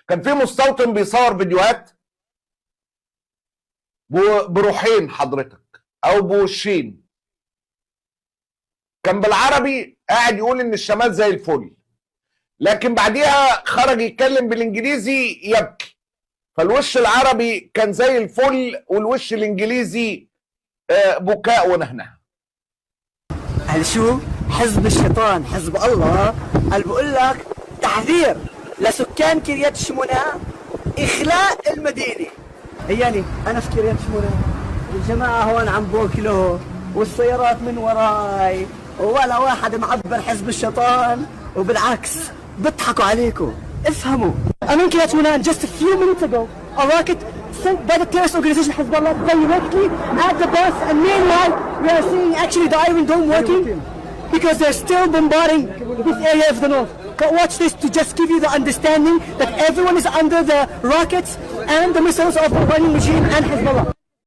كان في مستوطن بيصور فيديوهات بروحين حضرتك او بوشين، كان بالعربي قاعد يقول ان الشمال زي الفل، لكن بعديها خرج يتكلم بالانجليزي يبكي. فالوش العربي كان زي الفل والوش الانجليزي بكاء ونهنه. هل شو؟ حزب الشيطان، حزب الله، اللي بقول لك تحذير لسكان كريات شمونة إخلاء المدينة. هياني أنا في كريات شمونة، الجماعة هون عم بوكلوا والسيارات من وراي ولا واحد معبر حزب الشيطان، وبالعكس بيضحكوا عليكم. افهموا. I'm in Kiryat Shmona, and just a few minutes ago a rocket sent by the terrorist organization Hezbollah directly at the bus, and meanwhile we are seeing actually the Iron Dome working because they're still bombarding this area of the north. But watch this to just give you the understanding that everyone is under the rockets and the missiles of the Iranian regime and Hezbollah.